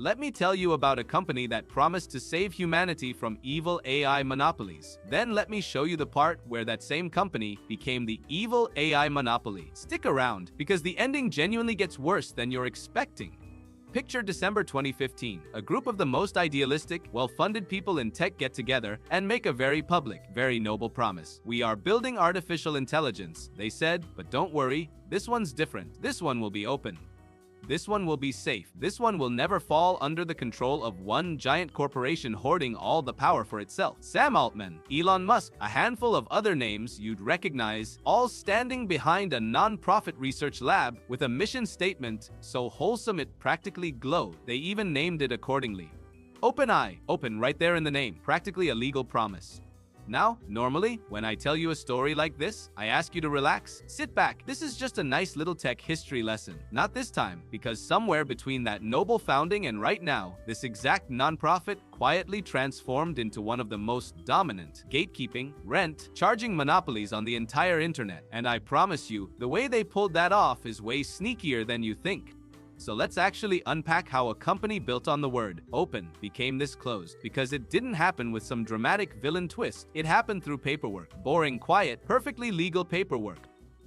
let me tell you about a company that promised to save humanity from evil AI monopolies. Then let me show you the part where that same company became the evil AI monopoly. Stick around, because the ending genuinely gets worse than you're expecting. Picture December 2015. A group of the most idealistic, well-funded people in tech get together and make a very public, very noble promise. We are building artificial intelligence, they said, but don't worry, this one's different. This one will be open. This one will be safe. This one will never fall under the control of one giant corporation hoarding all the power for itself. Sam Altman, Elon Musk, a handful of other names you'd recognize, all standing behind a non-profit research lab with a mission statement so wholesome it practically glowed. They even named it accordingly. OpenAI, open right there in the name, practically a legal promise. Now, normally, when I tell you a story like this, I ask you to relax, sit back. This is just a nice little tech history lesson. Not this time, because somewhere between that noble founding and right now, this exact nonprofit quietly transformed into one of the most dominant, gatekeeping, rent-charging monopolies on the entire internet. And I promise you, the way they pulled that off is way sneakier than you think. So let's actually unpack how a company built on the word open became this closed, because it didn't happen with some dramatic villain twist. It happened through paperwork. Boring, quiet, perfectly legal paperwork.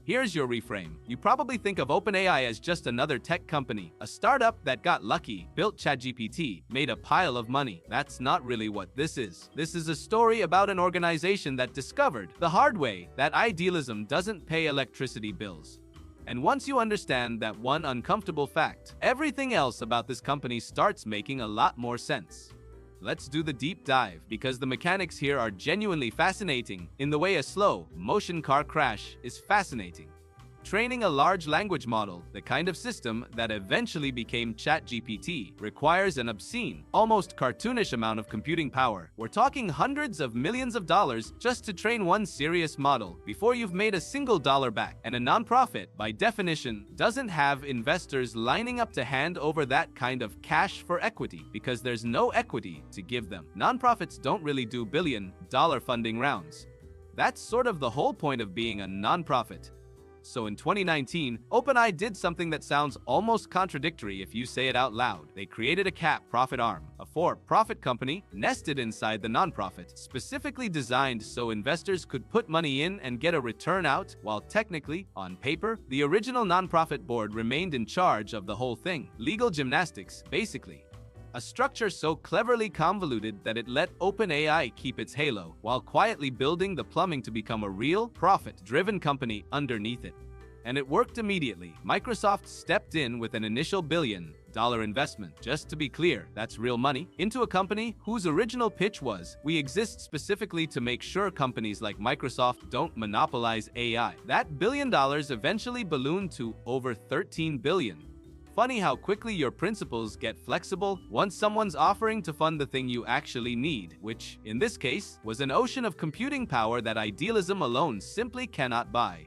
Here's your reframe. You probably think of OpenAI as just another tech company, a startup that got lucky, built ChatGPT, made a pile of money. That's not really what this is. This is a story about an organization that discovered, the hard way, that idealism doesn't pay electricity bills. And once you understand that one uncomfortable fact, everything else about this company starts making a lot more sense. Let's do the deep dive, because the mechanics here are genuinely fascinating in the way a slow motion car crash is fascinating. Training a large language model, the kind of system that eventually became ChatGPT, requires an obscene, almost cartoonish amount of computing power. We're talking hundreds of millions of dollars just to train one serious model before you've made a single dollar back. And a nonprofit, by definition, doesn't have investors lining up to hand over that kind of cash for equity, because there's no equity to give them. Nonprofits don't really do billion-dollar funding rounds. That's sort of the whole point of being a nonprofit. So in 2019, OpenAI did something that sounds almost contradictory if you say it out loud. They created a profit arm, a for-profit company nested inside the nonprofit, specifically designed so investors could put money in and get a return out, while technically, on paper, the original nonprofit board remained in charge of the whole thing. Legal gymnastics, basically. A structure so cleverly convoluted that it let OpenAI keep its halo, while quietly building the plumbing to become a real, profit-driven company underneath it. And it worked immediately. Microsoft stepped in with an initial billion-dollar investment. Just to be clear, that's real money, into a company whose original pitch was, we exist specifically to make sure companies like Microsoft don't monopolize AI. That $1 billion eventually ballooned to over $13 billion. Funny how quickly your principles get flexible once someone's offering to fund the thing you actually need, which, in this case, was an ocean of computing power that idealism alone simply cannot buy.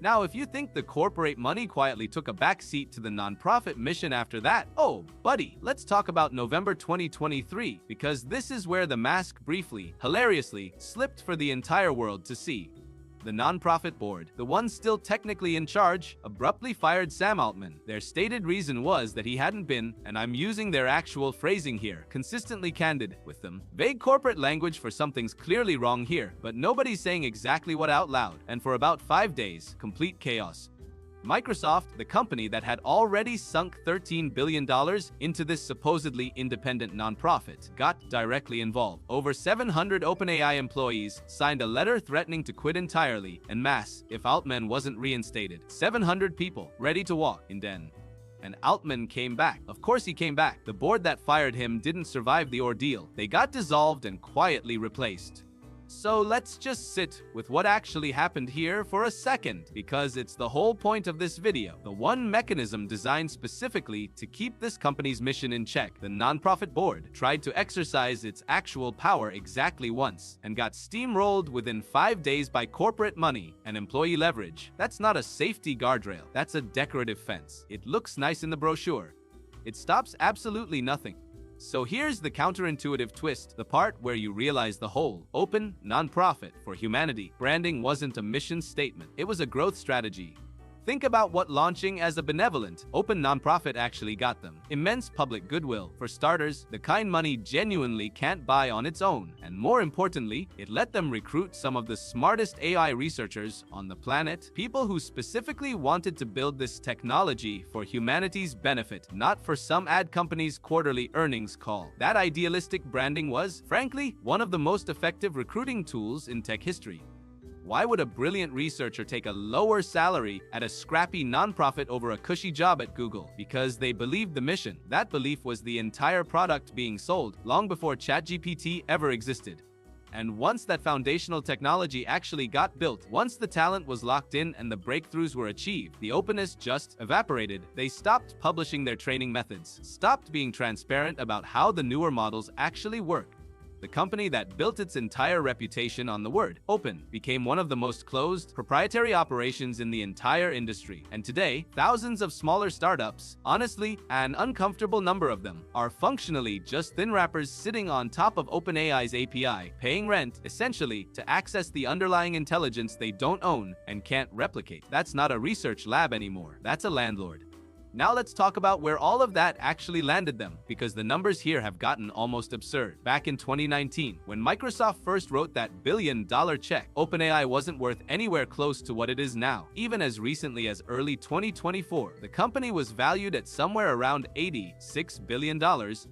Now, if you think the corporate money quietly took a backseat to the nonprofit mission after that, oh, buddy, let's talk about November 2023, because this is where the mask briefly, hilariously, slipped for the entire world to see. The nonprofit board, the one still technically in charge, abruptly fired Sam Altman. Their stated reason was that he hadn't been, and I'm using their actual phrasing here, consistently candid with them. Vague corporate language for something's clearly wrong here, but nobody's saying exactly what out loud. And for about 5 days, complete chaos. Microsoft, the company that had already sunk $13 billion into this supposedly independent nonprofit, got directly involved. Over 700 OpenAI employees signed a letter threatening to quit entirely en masse if Altman wasn't reinstated. 700 people ready to walk in den. And Altman came back. Of course he came back. The board that fired him didn't survive the ordeal. They got dissolved and quietly replaced. So let's just sit with what actually happened here for a second, because it's the whole point of this video. The one mechanism designed specifically to keep this company's mission in check. The nonprofit board tried to exercise its actual power exactly once and got steamrolled within 5 days by corporate money and employee leverage. That's not a safety guardrail. That's a decorative fence. It looks nice in the brochure. It stops absolutely nothing. So here's the counterintuitive twist, the part where you realize the whole open, nonprofit for humanity branding wasn't a mission statement. It was a growth strategy. Think about what launching as a benevolent, open nonprofit actually got them. Immense public goodwill. For starters, the kind money genuinely can't buy on its own. And more importantly, it let them recruit some of the smartest AI researchers on the planet, people who specifically wanted to build this technology for humanity's benefit, not for some ad company's quarterly earnings call. That idealistic branding was, frankly, one of the most effective recruiting tools in tech history. Why would a brilliant researcher take a lower salary at a scrappy nonprofit over a cushy job at Google? Because they believed the mission. That belief was the entire product being sold long before ChatGPT ever existed. And once that foundational technology actually got built, once the talent was locked in and the breakthroughs were achieved, the openness just evaporated. They stopped publishing their training methods, stopped being transparent about how the newer models actually work. The company that built its entire reputation on the word open became one of the most closed, proprietary operations in the entire industry. And today, thousands of smaller startups, honestly, an uncomfortable number of them, are functionally just thin wrappers sitting on top of OpenAI's API, paying rent, essentially, to access the underlying intelligence they don't own and can't replicate. That's not a research lab anymore. That's a landlord. Now let's talk about where all of that actually landed them, because the numbers here have gotten almost absurd. Back in 2019, when Microsoft first wrote that billion-dollar check, OpenAI wasn't worth anywhere close to what it is now. Even as recently as early 2024, the company was valued at somewhere around $86 billion,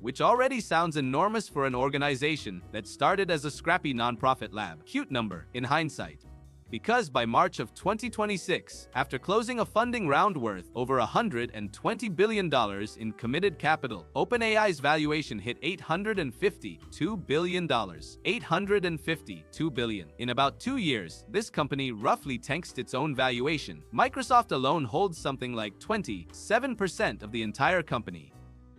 which already sounds enormous for an organization that started as a scrappy nonprofit lab. Cute number, in hindsight. Because by March of 2026, after closing a funding round worth over $120 billion in committed capital, OpenAI's valuation hit $852 billion. $852 billion. In about 2 years, this company roughly tanked its own valuation. Microsoft alone holds something like 27% of the entire company.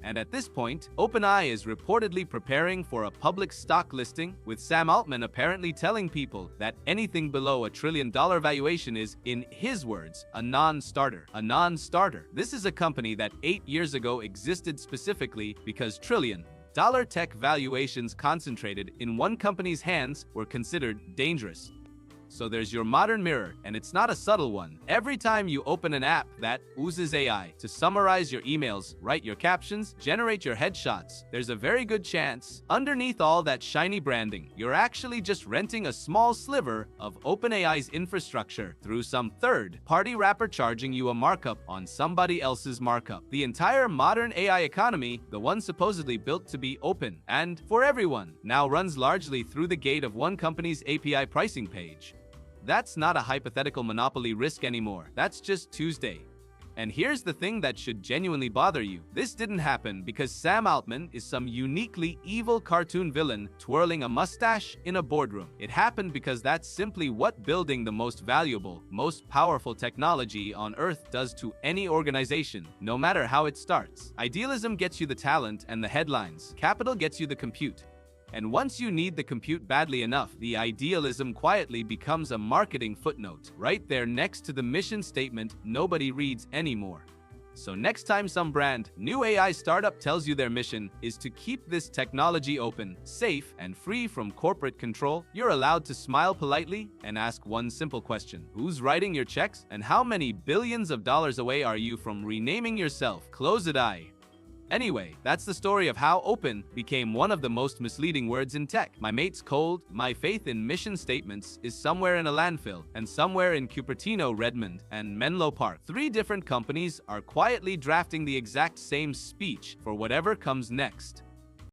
And at this point, OpenAI is reportedly preparing for a public stock listing, with Sam Altman apparently telling people that anything below $1 trillion valuation is, in his words, a non-starter. A non-starter. This is a company that 8 years ago existed specifically because trillion-dollar tech valuations concentrated in one company's hands were considered dangerous. So there's your modern mirror, and it's not a subtle one. Every time you open an app that uses AI to summarize your emails, write your captions, generate your headshots, there's a very good chance, underneath all that shiny branding, you're actually just renting a small sliver of OpenAI's infrastructure through some third-party wrapper charging you a markup on somebody else's markup. The entire modern AI economy, the one supposedly built to be open and for everyone, now runs largely through the gate of one company's API pricing page. That's not a hypothetical monopoly risk anymore. That's just Tuesday. And here's the thing that should genuinely bother you. This didn't happen because Sam Altman is some uniquely evil cartoon villain twirling a mustache in a boardroom. It happened because that's simply what building the most valuable, most powerful technology on Earth does to any organization, no matter how it starts. Idealism gets you the talent and the headlines. Capital gets you the compute. And once you need the compute badly enough, the idealism quietly becomes a marketing footnote, right there next to the mission statement nobody reads anymore. So next time some brand new AI startup tells you their mission is to keep this technology open, safe, and free from corporate control, you're allowed to smile politely and ask one simple question. Who's writing your checks? And how many billions of dollars away are you from renaming yourself? Close it eye. Anyway, that's the story of how open became one of the most misleading words in tech. My mate's cold, my faith in mission statements is somewhere in a landfill, and somewhere in Cupertino, Redmond, and Menlo Park. 3 different companies are quietly drafting the exact same speech for whatever comes next.